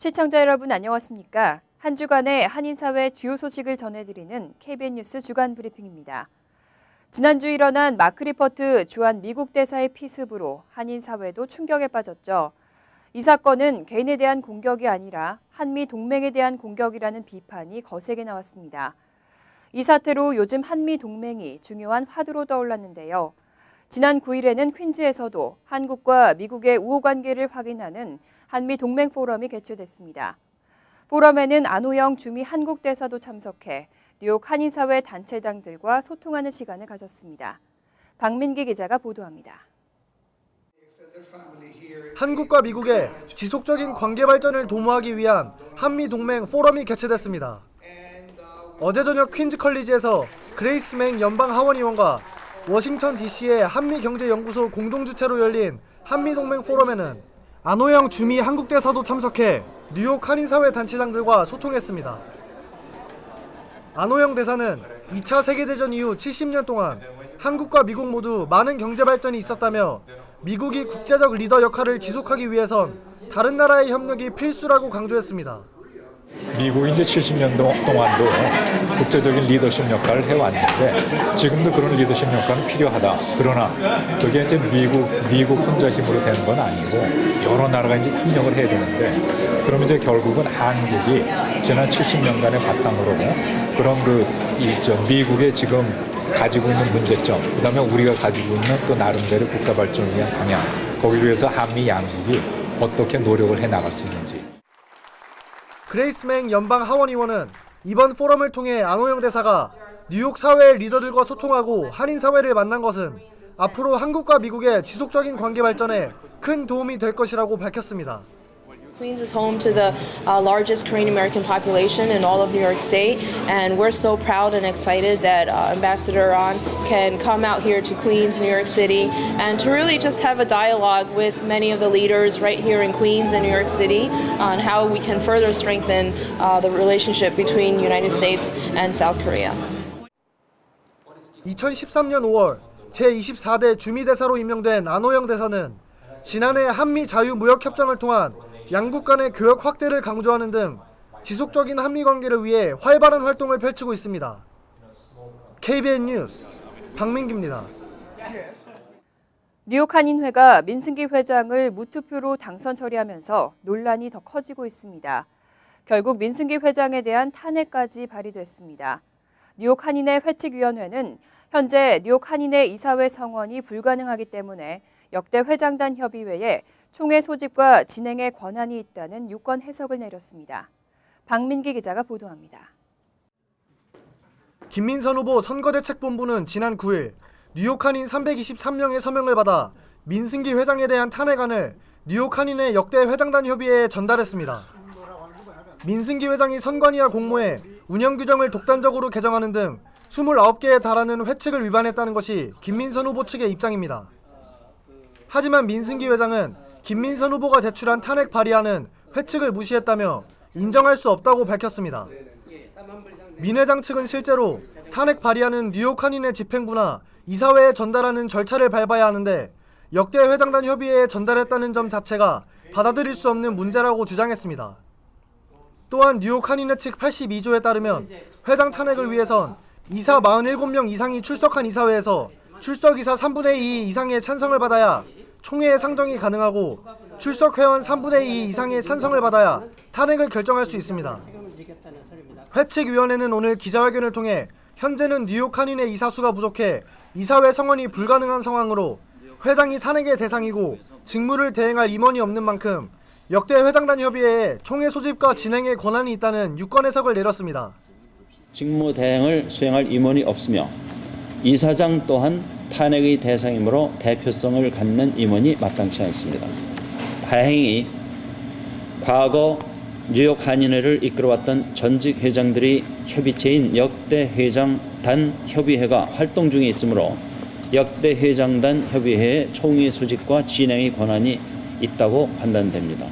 시청자 여러분 안녕하십니까? 한 주간의 한인사회 주요 소식을 전해드리는 KBN 뉴스 주간 브리핑입니다. 지난주 일어난 마크 리퍼트 주한 미국 대사의 피습으로 한인사회도 충격에 빠졌죠. 이 사건은 개인에 대한 공격이 아니라 한미 동맹에 대한 공격이라는 비판이 거세게 나왔습니다. 이 사태로 요즘 한미 동맹이 중요한 화두로 떠올랐는데요. 지난 9일에는 퀸즈에서도 한국과 미국의 우호 관계를 확인하는 한미 동맹 포럼이 개최됐습니다. 포럼에는 안호영 주미 한국 대사도 참석해 뉴욕 한인사회 단체장들과 소통하는 시간을 가졌습니다. 박민기 기자가 보도합니다. 한국과 미국의 지속적인 관계 발전을 도모하기 위한 한미 동맹 포럼이 개최됐습니다. 어제 저녁 퀸즈 컬리지에서 그레이스 맹 연방 하원의원과 워싱턴 DC의 한미경제연구소 공동주최로 열린 한미동맹 포럼에는 안호영 주미 한국 대사도 참석해 뉴욕 한인사회 단체장들과 소통했습니다. 안호영 대사는 2차 세계대전 이후 70년 동안 한국과 미국 모두 많은 경제 발전이 있었다며 미국이 국제적 리더 역할을 지속하기 위해선 다른 나라의 협력이 필수라고 강조했습니다. 미국이 이제 70년 동안도 국제적인 리더십 역할을 해왔는데 지금도 그런 리더십 역할은 필요하다. 그러나 그게 이제 미국 혼자 힘으로 되는 건 아니고 여러 나라가 이제 협력을 해야 되는데 그러면 이제 결국은 한국이 지난 70년간의 바탕으로 그런 미국의 지금 가지고 있는 문제점, 그다음에 우리가 가지고 있는 또 나름대로 국가 발전을 위한 방향, 거기를 위해서 한미 양국이 어떻게 노력을 해 나갈 수 있는지. 그레이스 맹 연방 하원의원은 이번 포럼을 통해 안호영 대사가 뉴욕 사회의 리더들과 소통하고 한인 사회를 만난 것은 앞으로 한국과 미국의 지속적인 관계 발전에 큰 도움이 될 것이라고 밝혔습니다. Queens is home to the largest Korean American population in all of New York State, and we're so proud and excited that Ambassador An can come out here to Queens, New York City, and to really just have a dialogue with many of the leaders right here in Queens and New York City on how we can further strengthen the relationship between the United States and South Korea. 2013년 5월 제24대 주미대사로 임명된 안호영 대사는 지난해 한미 자유무역협정을 통한 양국 간의 교역 확대를 강조하는 등 지속적인 한미 관계를 위해 활발한 활동을 펼치고 있습니다. KBN 뉴스 박민기입니다. 뉴욕 한인회가 민승기 회장을 무투표로 당선 처리하면서 논란이 더 커지고 있습니다. 결국 민승기 회장에 대한 탄핵까지 발의됐습니다. 뉴욕 한인회 회칙위원회는 현재 뉴욕 한인회 이사회 성원이 불가능하기 때문에 역대 회장단 협의회에 총회 소집과 진행의 권한이 있다는 유권 해석을 내렸습니다. 박민기 기자가 보도합니다. 김민선 후보 선거대책본부는 지난 9일 뉴욕 한인 323명의 서명을 받아 민승기 회장에 대한 탄핵안을 뉴욕 한인회 역대 회장단 협의회에 전달했습니다. 민승기 회장이 선관위와 공모해 운영 규정을 독단적으로 개정하는 등 29개에 달하는 회칙을 위반했다는 것이 김민선 후보 측의 입장입니다. 하지만 민승기 회장은 김민선 후보가 제출한 탄핵 발의안은 회칙을 무시했다며 인정할 수 없다고 밝혔습니다. 민 회장 측은 실제로 탄핵 발의안은 뉴욕 한인회 집행부나 이사회에 전달하는 절차를 밟아야 하는데 역대 회장단 협의회에 전달했다는 점 자체가 받아들일 수 없는 문제라고 주장했습니다. 또한 뉴욕 한인회 측 82조에 따르면 회장 탄핵을 위해선 이사 47명 이상이 출석한 이사회에서 출석이사 3분의 2 이상의 찬성을 받아야 총회의 상정이 가능하고 출석 회원 3분의 2 이상의 찬성을 받아야 탄핵을 결정할 수 있습니다. 회칙위원회는 오늘 기자회견을 통해 현재는 뉴욕 한인회 이사수가 부족해 이사회 성원이 불가능한 상황으로 회장이 탄핵의 대상이고 직무를 대행할 임원이 없는 만큼 역대 회장단 협의회에 총회 소집과 진행의 권한이 있다는 유권 해석을 내렸습니다. 직무 대행을 수행할 임원이 없으며 이사장 또한 탄핵의 대상이므로 대표성을 갖는 임원이 마땅치 않습니다. 다행히 과거 뉴욕 한인회를 이끌어왔던 전직 회장들이 협의체인 역대 회장단 협의회가 활동 중에 있으므로 역대 회장단 협의회의 총회 소집과 진행의 권한이 있다고 판단됩니다.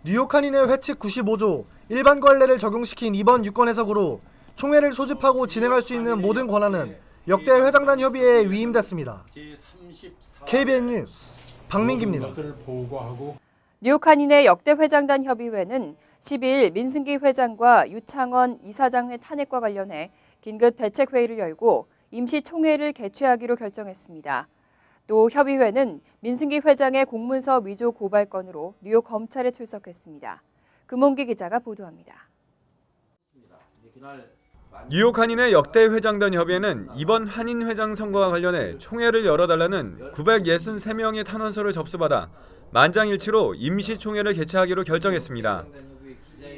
뉴욕 한인회 회칙 95조 일반 관례를 적용시킨 이번 유권 해석으로 총회를 소집하고 진행할 수 있는 모든 권한은 역대 회장단 협의회에 위임됐습니다. KBN 뉴스 박민기입니다. 뉴욕 한인회 역대 회장단 협의회는 12일 민승기 회장과 유창원 이사장의 탄핵과 관련해 긴급 대책회의를 열고 임시총회를 개최하기로 결정했습니다. 또 협의회는 민승기 회장의 공문서 위조 고발 건으로 뉴욕 검찰에 출석했습니다. 금홍기 기자가 보도합니다. 뉴욕 한인회 역대 회장단 협의회는 이번 한인 회장 선거와 관련해 총회를 열어달라는 963명의 탄원서를 접수받아 만장일치로 임시총회를 개최하기로 결정했습니다.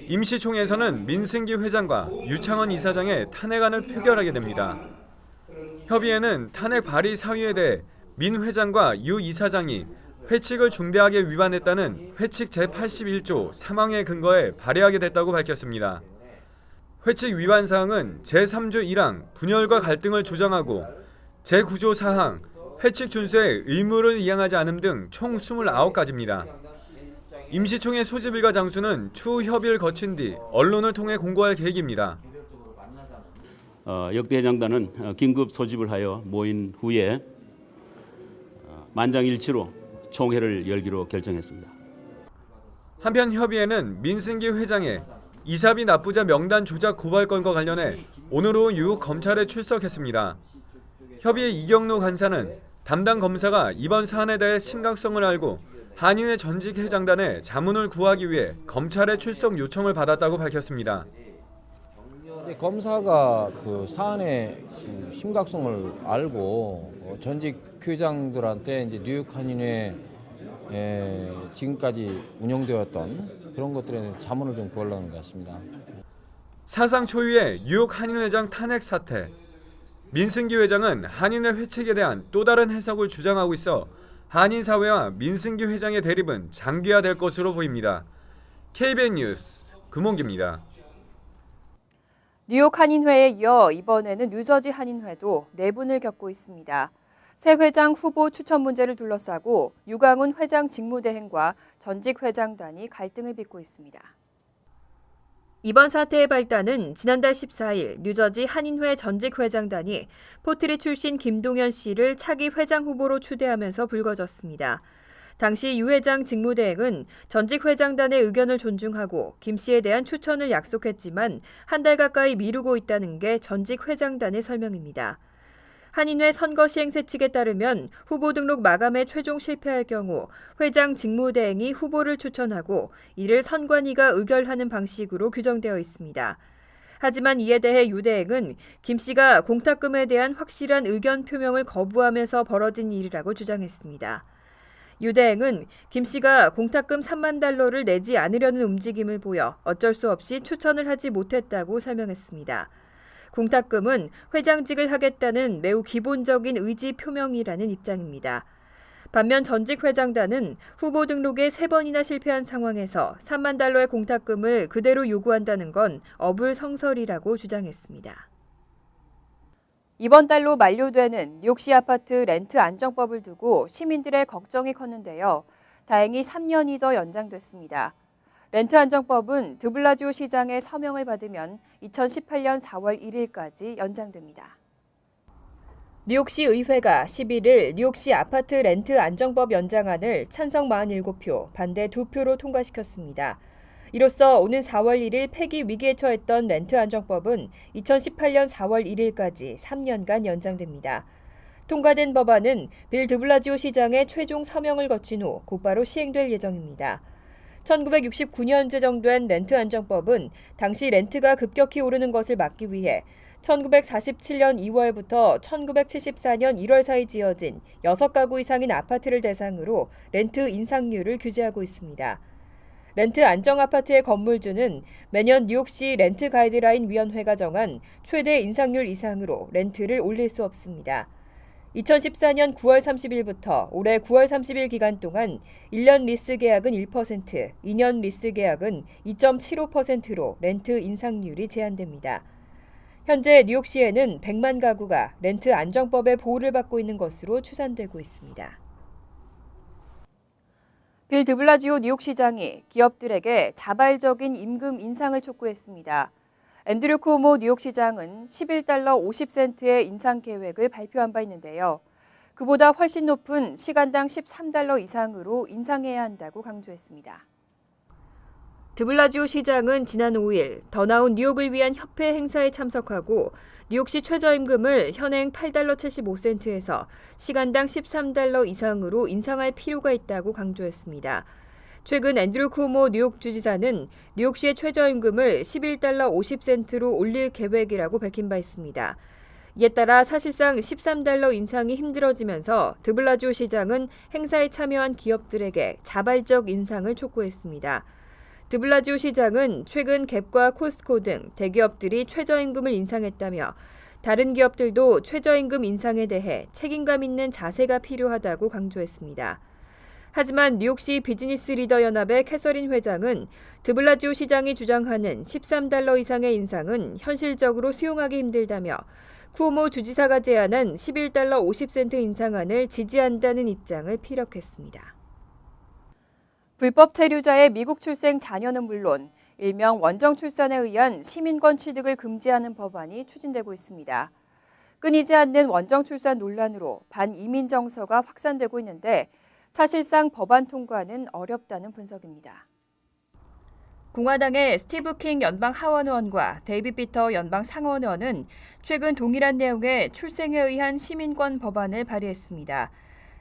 임시총회에서는 민승기 회장과 유창원 이사장의 탄핵안을 표결하게 됩니다. 협의회는 탄핵 발의 사유에 대해 민 회장과 유 이사장이 회칙을 중대하게 위반했다는 회칙 제81조 3항의 근거에 발의하게 됐다고 밝혔습니다. 회칙 위반 사항은 제3조 1항 분열과 갈등을 조장하고 제9조 4항 회칙 준수에 의무를 이행하지 않음 등 총 29가지입니다. 임시총회 소집일과 장소는 추후 협의를 거친 뒤 언론을 통해 공고할 계획입니다. 역대 회장단은 긴급 소집을 하여 모인 후에 만장일치로 총회를 열기로 결정했습니다. 한편 협의회는 민승기 회장의 이사비 납부자 명단 조작 고발 건과 관련해 오늘 오후 뉴욕 검찰에 출석했습니다. 협의회 이경루 간사는 담당 검사가 이번 사안에 대해 심각성을 알고 한인회 전직 회장단에 자문을 구하기 위해 검찰에 출석 요청을 받았다고 밝혔습니다. 검사가 그 사안의 심각성을 알고 전직 회장들한테 이제 뉴욕 한인회 지금까지 운영되었던 그런 것들에 대한 자문을 좀 구하려는 것 같습니다. 사상 초유의 뉴욕 한인회장 탄핵 사태. 민승기 회장은 한인회 회칙에 대한 또 다른 해석을 주장하고 있어 한인 사회와 민승기 회장의 대립은 장기화될 것으로 보입니다. KBN 뉴스 금홍기입니다. 뉴욕 한인회에 이어 이번에는 뉴저지 한인회도 내분을 겪고 있습니다. 새 회장 후보 추천 문제를 둘러싸고 유강훈 회장 직무대행과 전직 회장단이 갈등을 빚고 있습니다. 이번 사태의 발단은 지난달 14일 뉴저지 한인회 전직 회장단이 포트리 출신 김동연 씨를 차기 회장 후보로 추대하면서 불거졌습니다. 당시 유 회장 직무대행은 전직 회장단의 의견을 존중하고 김 씨에 대한 추천을 약속했지만 한 달 가까이 미루고 있다는 게 전직 회장단의 설명입니다. 한인회 선거시행세 측에 따르면 후보 등록 마감에 최종 실패할 경우 회장 직무대행이 후보를 추천하고 이를 선관위가 의결하는 방식으로 규정되어 있습니다. 하지만 이에 대해 유 대행은 김 씨가 공탁금에 대한 확실한 의견 표명을 거부하면서 벌어진 일이라고 주장했습니다. 유 대행은 김 씨가 공탁금 3만 달러를 내지 않으려는 움직임을 보여 어쩔 수 없이 추천을 하지 못했다고 설명했습니다. 공탁금은 회장직을 하겠다는 매우 기본적인 의지 표명이라는 입장입니다. 반면 전직 회장단은 후보 등록에 3번이나 실패한 상황에서 3만 달러의 공탁금을 그대로 요구한다는 건 어불성설이라고 주장했습니다. 이번 달로 만료되는 뉴욕시 아파트 렌트 안정법을 두고 시민들의 걱정이 컸는데요. 다행히 3년이 더 연장됐습니다. 렌트 안정법은 드블라지오 시장의 서명을 받으면 2018년 4월 1일까지 연장됩니다. 뉴욕시 의회가 11일 뉴욕시 아파트 렌트 안정법 연장안을 찬성 47표, 반대 2표로 통과시켰습니다. 이로써 오는 4월 1일 폐기 위기에 처했던 렌트 안정법은 2018년 4월 1일까지 3년간 연장됩니다. 통과된 법안은 빌 드블라지오 시장의 최종 서명을 거친 후 곧바로 시행될 예정입니다. 1969년 제정된 렌트 안정법은 당시 렌트가 급격히 오르는 것을 막기 위해 1947년 2월부터 1974년 1월 사이 지어진 6가구 이상인 아파트를 대상으로 렌트 인상률을 규제하고 있습니다. 렌트 안정 아파트의 건물주는 매년 뉴욕시 렌트 가이드라인 위원회가 정한 최대 인상률 이상으로 렌트를 올릴 수 없습니다. 2014년 9월 30일부터 올해 9월 30일 기간 동안 1년 리스 계약은 1%, 2년 리스 계약은 2.75%로 렌트 인상률이 제한됩니다. 현재 뉴욕시에는 100만 가구가 렌트 안정법의 보호를 받고 있는 것으로 추산되고 있습니다. 빌 드블라지오 뉴욕시장이 기업들에게 자발적인 임금 인상을 촉구했습니다. 앤드류 쿠오모 뉴욕시장은 11달러 50센트의 인상 계획을 발표한 바 있는데요. 그보다 훨씬 높은 시간당 $13 이상으로 인상해야 한다고 강조했습니다. 드블라지오 시장은 지난 5일 더 나은 뉴욕을 위한 협회 행사에 참석하고 뉴욕시 최저임금을 현행 $8.75에서 시간당 $13 이상으로 인상할 필요가 있다고 강조했습니다. 최근 앤드류 쿠오모 뉴욕 주지사는 뉴욕시의 최저임금을 $11.50로 올릴 계획이라고 밝힌 바 있습니다. 이에 따라 사실상 $13 인상이 힘들어지면서 드블라지오 시장은 행사에 참여한 기업들에게 자발적 인상을 촉구했습니다. 드블라지오 시장은 최근 갭과 코스트코 등 대기업들이 최저임금을 인상했다며 다른 기업들도 최저임금 인상에 대해 책임감 있는 자세가 필요하다고 강조했습니다. 하지만 뉴욕시 비즈니스 리더 연합의 캐서린 회장은 드블라지오 시장이 주장하는 $13 이상의 인상은 현실적으로 수용하기 힘들다며 쿠오모 주지사가 제안한 $11.50 인상안을 지지한다는 입장을 피력했습니다. 불법 체류자의 미국 출생 자녀는 물론 일명 원정 출산에 의한 시민권 취득을 금지하는 법안이 추진되고 있습니다. 끊이지 않는 원정 출산 논란으로 반이민 정서가 확산되고 있는데 사실상 법안 통과는 어렵다는 분석입니다. 공화당의 스티브 킹 연방 하원 의원과 데이빗 피터 연방 상원 의원은 최근 동일한 내용의 출생에 의한 시민권 법안을 발의했습니다.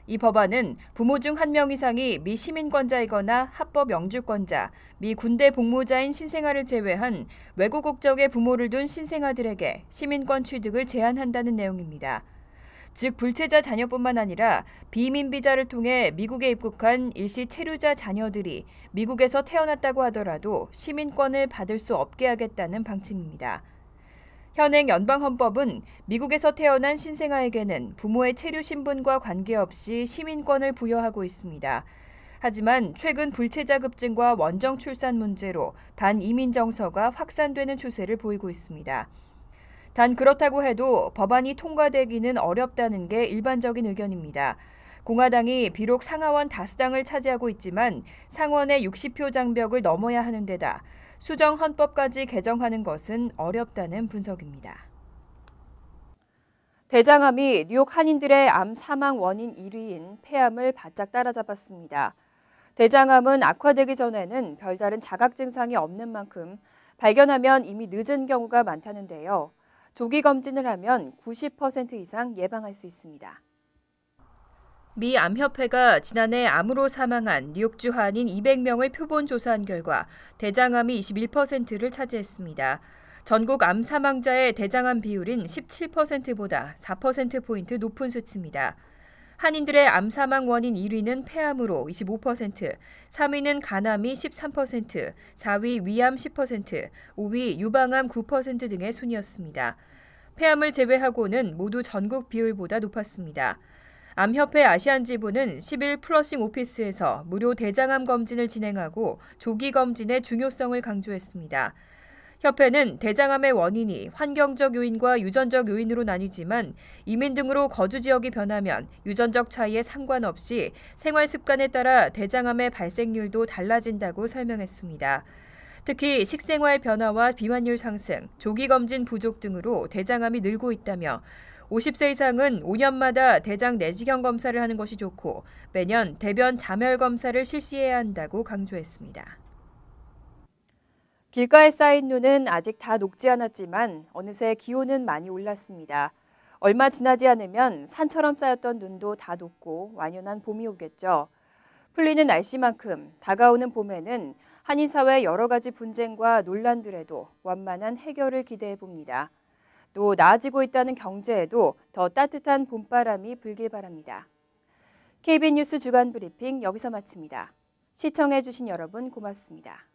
이 법안은 부모 중 한 명 이상이 미 시민권자이거나 합법 영주권자, 미 군대 복무자인 신생아를 제외한 외국 국적의 부모를 둔 신생아들에게 시민권 취득을 제한한다는 내용입니다. 즉 불체자 자녀뿐만 아니라 비민 비자를 통해 미국에 입국한 일시 체류자 자녀들이 미국에서 태어났다고 하더라도 시민권을 받을 수 없게 하겠다는 방침입니다. 현행 연방헌법은 미국에서 태어난 신생아에게는 부모의 체류 신분과 관계없이 시민권을 부여하고 있습니다. 하지만 최근 불체자 급증과 원정 출산 문제로 반이민 정서가 확산되는 추세를 보이고 있습니다. 단 그렇다고 해도 법안이 통과되기는 어렵다는 게 일반적인 의견입니다. 공화당이 비록 상하원 다수당을 차지하고 있지만 상원의 60표 장벽을 넘어야 하는 데다 수정 헌법까지 개정하는 것은 어렵다는 분석입니다. 대장암이 뉴욕 한인들의 암 사망 원인 1위인 폐암을 바짝 따라잡았습니다. 대장암은 악화되기 전에는 별다른 자각 증상이 없는 만큼 발견하면 이미 늦은 경우가 많다는데요. 조기 검진을 하면 90% 이상 예방할 수 있습니다. 미 암협회가 지난해 암으로 사망한 뉴욕주 한인 200명을 표본 조사한 결과 대장암이 21%를 차지했습니다. 전국 암 사망자의 대장암 비율은 17%보다 4%포인트 높은 수치입니다. 한인들의 암 사망 원인 1위는 폐암으로 25%, 3위는 간암이 13%, 4위 위암 10%, 5위 유방암 9% 등의 순이었습니다. 폐암을 제외하고는 모두 전국 비율보다 높았습니다. 암협회 아시안 지부는 10일 플러싱 오피스에서 무료 대장암 검진을 진행하고 조기 검진의 중요성을 강조했습니다. 협회는 대장암의 원인이 환경적 요인과 유전적 요인으로 나뉘지만 이민 등으로 거주 지역이 변하면 유전적 차이에 상관없이 생활 습관에 따라 대장암의 발생률도 달라진다고 설명했습니다. 특히 식생활 변화와 비만율 상승, 조기 검진 부족 등으로 대장암이 늘고 있다며 50세 이상은 5년마다 대장 내시경 검사를 하는 것이 좋고 매년 대변 자멸 검사를 실시해야 한다고 강조했습니다. 길가에 쌓인 눈은 아직 다 녹지 않았지만 어느새 기온은 많이 올랐습니다. 얼마 지나지 않으면 산처럼 쌓였던 눈도 다 녹고 완연한 봄이 오겠죠. 풀리는 날씨만큼 다가오는 봄에는 한인 사회 여러 가지 분쟁과 논란들에도 완만한 해결을 기대해 봅니다. 또 나아지고 있다는 경제에도 더 따뜻한 봄바람이 불길 바랍니다. KBN 뉴스 주간 브리핑 여기서 마칩니다. 시청해 주신 여러분 고맙습니다.